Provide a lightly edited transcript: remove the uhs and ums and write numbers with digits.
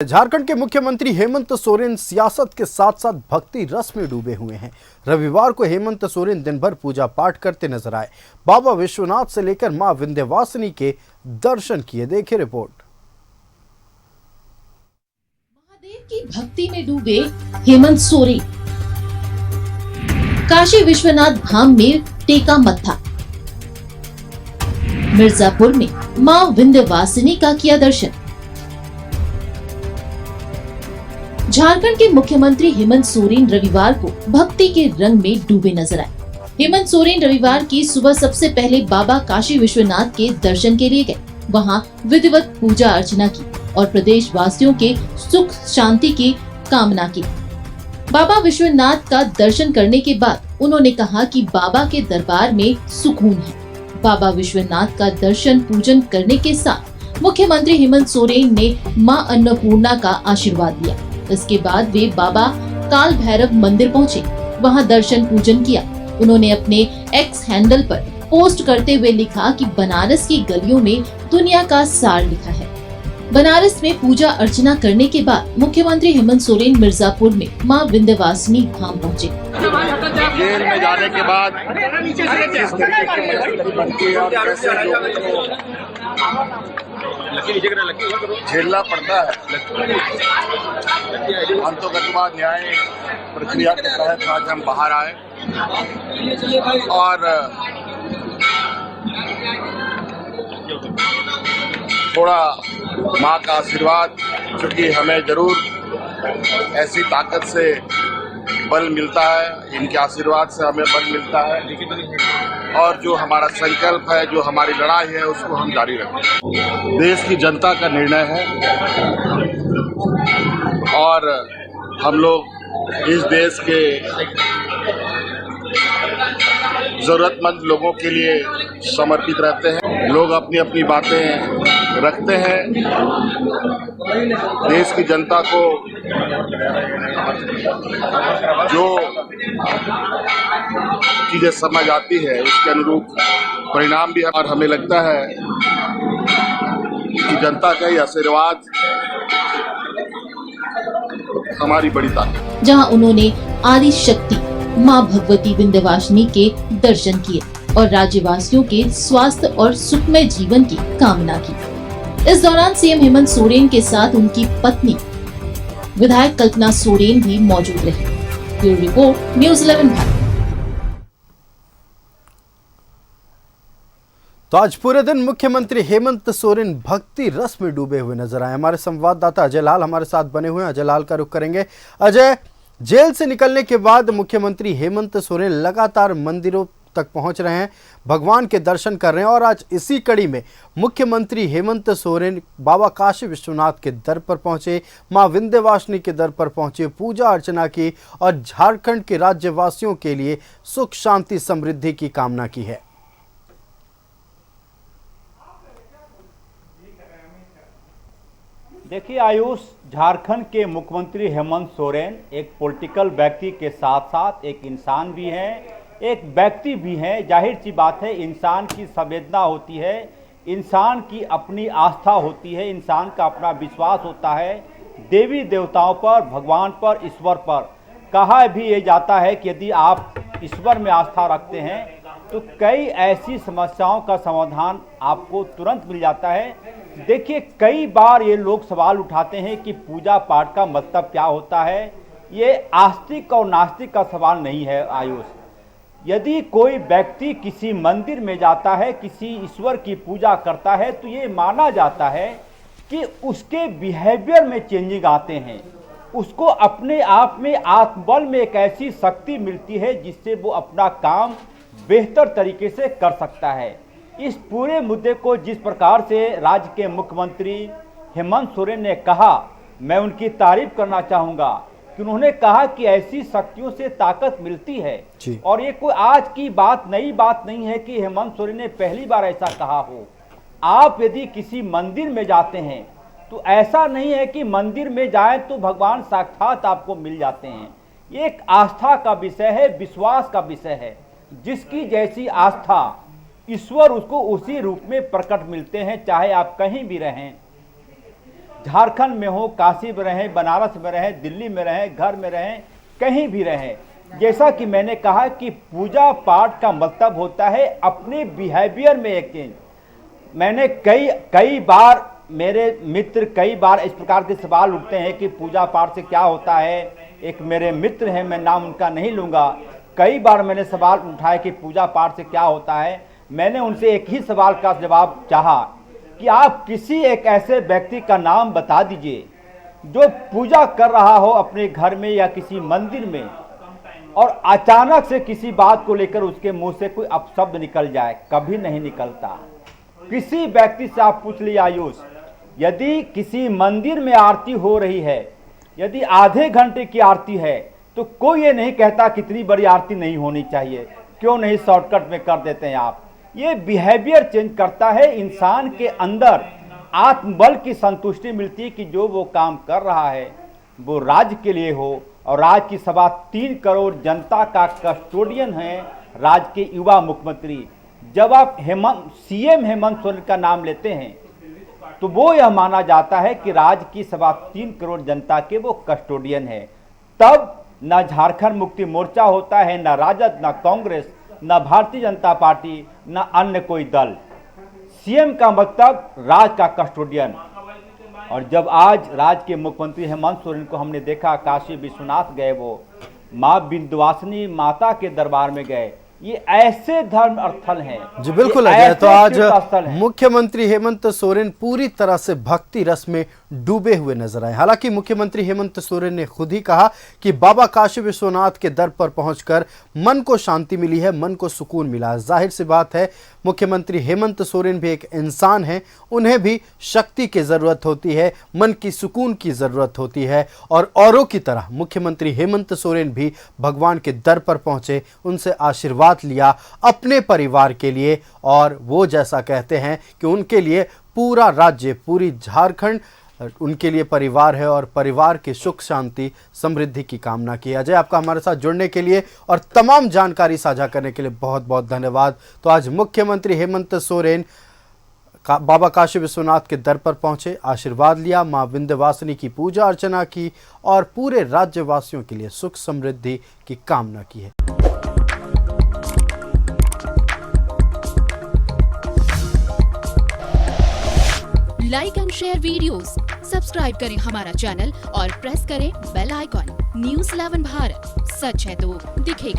झारखंड के मुख्यमंत्री हेमंत सोरेन सियासत के साथ साथ भक्ति रस में डूबे हुए हैं। रविवार को हेमंत सोरेन दिन भर पूजा पाठ करते नजर आए। बाबा विश्वनाथ से लेकर मां विंध्यवासिनी के दर्शन किए। देखिए रिपोर्ट। महादेव की भक्ति में डूबे हेमंत सोरेन। काशी विश्वनाथ धाम में टेका मत्था। मिर्जापुर में मां विंध्यवासिनी का किया दर्शन। झारखंड के मुख्यमंत्री हेमंत सोरेन रविवार को भक्ति के रंग में डूबे नजर आए। हेमंत सोरेन रविवार की सुबह सबसे पहले बाबा काशी विश्वनाथ के दर्शन के लिए गए। वहां विधिवत पूजा अर्चना की और प्रदेश वासियों के सुख शांति की कामना की। बाबा विश्वनाथ का दर्शन करने के बाद उन्होंने कहा कि बाबा के दरबार में सुकून है। बाबा विश्वनाथ का दर्शन पूजन करने के साथ मुख्यमंत्री हेमंत सोरेन ने मां अन्नपूर्णा का आशीर्वाद लिया। इसके बाद वे बाबा काल भैरव मंदिर पहुंचे। वहां दर्शन पूजन किया। उन्होंने अपने एक्स हैंडल पर पोस्ट करते हुए लिखा कि बनारस की गलियों में दुनिया का सार लिखा है। बनारस में पूजा अर्चना करने के बाद मुख्यमंत्री हेमंत सोरेन मिर्जापुर में मां विंध्यवासिनी धाम पहुंचे। जेल में जाने के बाद जिस तरीके की मजबूरी बनती है और कैसे लोगों को झेलना पड़ता है, अंतोगतवाद न्याय प्रक्रिया के तहत आज हम बाहर आए और थोड़ा माँ का आशीर्वाद, क्योंकि हमें जरूर ऐसी ताकत से बल मिलता है, इनके आशीर्वाद से हमें बल मिलता है और जो हमारा संकल्प है, जो हमारी लड़ाई है, उसको हम जारी रखें। देश की जनता का निर्णय है और हम लोग इस देश के जरूरतमंद लोगों के लिए समर्पित रहते हैं। लोग अपनी अपनी बातें रखते हैं। देश की जनता को जो चीजें समझ आती है उसके अनुरूप परिणाम भी है और हमें लगता है कि जनता का ये आशीर्वाद हमारी बड़ी ताकत। जहां उन्होंने आदि शक्ति मां भगवती विंध्यवासिनी के दर्शन किए और राज्यवासियों के स्वास्थ्य और सुखमय जीवन की कामना की। इस दौरान सीएम हेमंत सोरेन के साथ उनकी पत्नी विधायक कल्पना सोरेन भी मौजूद रही। Bureau report, news 11 Bharat. तो आज पूरे दिन मुख्यमंत्री हेमंत सोरेन भक्ति रस में डूबे हुए नजर आए। हमारे संवाददाता अजय लाल हमारे साथ बने हुए हैं। अजय लाल का रुख करेंगे। अजय, जेल से निकलने के बाद मुख्यमंत्री हेमंत सोरेन लगातार मंदिरों तक पहुंच रहे हैं, भगवान के दर्शन कर रहे हैं और आज इसी कड़ी में मुख्यमंत्री हेमंत सोरेन बाबा काशी विश्वनाथ के दर पर पहुंचे, मां विंध्यवासिनी के दर पर पहुंचे, पूजा अर्चना की और झारखंड के राज्यवासियों के लिए सुख शांति समृद्धि की कामना की है। देखिए आयुष, झारखंड के मुख्यमंत्री हेमंत सोरेन एक पॉलिटिकल व्यक्ति के साथ साथ एक इंसान भी हैं, एक व्यक्ति भी हैं। जाहिर सी बात है, इंसान की संवेदना होती है, इंसान की अपनी आस्था होती है, इंसान का अपना विश्वास होता है देवी देवताओं पर, भगवान पर, ईश्वर पर। कहा भी ये जाता है कि यदि आप ईश्वर में आस्था रखते हैं तो कई ऐसी समस्याओं का समाधान आपको तुरंत मिल जाता है। देखिए, कई बार ये लोग सवाल उठाते हैं कि पूजा पाठ का मतलब क्या होता है। ये आस्तिक और नास्तिक का सवाल नहीं है आयुष। यदि कोई व्यक्ति किसी मंदिर में जाता है, किसी ईश्वर की पूजा करता है, तो ये माना जाता है कि उसके बिहेवियर में चेंजिंग आते हैं, उसको अपने आप में आत्मबल में एक ऐसी शक्ति मिलती है जिससे वो अपना काम बेहतर तरीके से कर सकता है। इस पूरे मुद्दे को जिस प्रकार से राज्य के मुख्यमंत्री हेमंत सोरेन ने कहा, मैं उनकी तारीफ करना चाहूँगा कि उन्होंने कहा कि ऐसी शक्तियों से ताकत मिलती है। और ये कोई आज की बात, नई बात नहीं है कि हेमंत सोरेन ने पहली बार ऐसा कहा हो। आप यदि किसी मंदिर में जाते हैं तो ऐसा नहीं है कि मंदिर में जाएं तो भगवान साक्षात आपको मिल जाते हैं। ये एक आस्था का विषय है, विश्वास का विषय है। जिसकी जैसी आस्था, ईश्वर उसको उसी रूप में प्रकट मिलते हैं, चाहे आप कहीं भी रहें। झारखंड में हो, काशी में रहें, बनारस में रहें, दिल्ली में रहें, घर में रहें, कहीं भी रहें, जैसा कि मैंने कहा कि पूजा पाठ का मतलब होता है अपने बिहेवियर में एक चेंज। मैंने कई बार, मेरे मित्र कई बार इस प्रकार के सवाल उठते हैं कि पूजा पाठ से क्या होता है। एक मेरे मित्र हैं, मैं नाम उनका नहीं लूँगा, कई बार मैंने सवाल उठाया कि पूजा पाठ से क्या होता है। मैंने उनसे एक ही सवाल का जवाब चाहा कि आप किसी एक ऐसे व्यक्ति का नाम बता दीजिए जो पूजा कर रहा हो अपने घर में या किसी मंदिर में, और अचानक से किसी बात को लेकर उसके मुंह से कोई अपशब्द निकल जाए। कभी नहीं निकलता। किसी व्यक्ति से आप पूछ लीजिए आयुष, यदि किसी मंदिर में आरती हो रही है, यदि आधे घंटे की आरती है, तो कोई ये नहीं कहता कितनी बड़ी आरती नहीं होनी चाहिए, क्यों नहीं शॉर्टकट में कर देते हैं आप। ये बिहेवियर चेंज करता है, इंसान के अंदर आत्मबल की संतुष्टि मिलती है कि जो वो काम कर रहा है वो राज्य के लिए हो, और राज्य की 3.25 करोड़ जनता का कस्टोडियन है राज्य के युवा मुख्यमंत्री। जब आप सीएम हेमंत सोरेन का नाम लेते हैं तो वो यह माना जाता है कि राज्य की 3.25 करोड़ जनता के वो कस्टोडियन है। तब न झारखंड मुक्ति मोर्चा होता है, न राजद, न कांग्रेस, न भारतीय जनता पार्टी, न अन्य कोई दल। सीएम का मतलब राज्य का कस्टोडियन। और जब आज राज्य के मुख्यमंत्री हेमंत सोरेन को हमने देखा, काशी विश्वनाथ गए, वो माँ विंध्यवासिनी माता के दरबार में गए, ये ऐसे धर्म स्थल हैं जी बिल्कुल है। तो आज मुख्यमंत्री हेमंत सोरेन पूरी तरह से भक्ति रस में डूबे हुए नजर आए। हालांकि मुख्यमंत्री हेमंत सोरेन ने खुद ही कहा कि बाबा काशी विश्वनाथ के दर पर पहुंचकर मन को शांति मिली है, मन को सुकून मिला है। जाहिर सी बात है, मुख्यमंत्री हेमंत सोरेन भी एक इंसान है, उन्हें भी शक्ति की जरूरत होती है, मन की सुकून की जरूरत होती है। और औरों की तरह मुख्यमंत्री हेमंत सोरेन भी भगवान के दर पर पहुंचे, उनसे आशीर्वाद लिया अपने परिवार के लिए, और वो जैसा कहते हैं कि उनके लिए पूरा राज्य, पूरी झारखंड उनके लिए परिवार है, और परिवार की सुख शांति समृद्धि की कामना की। अजय, आपका हमारे साथ जुड़ने के लिए और तमाम जानकारी साझा करने के लिए बहुत बहुत धन्यवाद। तो आज मुख्यमंत्री हेमंत सोरेन बाबा काशी विश्वनाथ के दर पर पहुंचे, आशीर्वाद लिया, मां विंध्यवासिनी की पूजा अर्चना की और पूरे राज्यवासियों के लिए सुख समृद्धि की कामना की है। Like and share videos, subscribe करें हमारा चैनल और प्रेस करें बेल आइकॉन। न्यूज़ 11 भारत, सच है तो दिखेगा।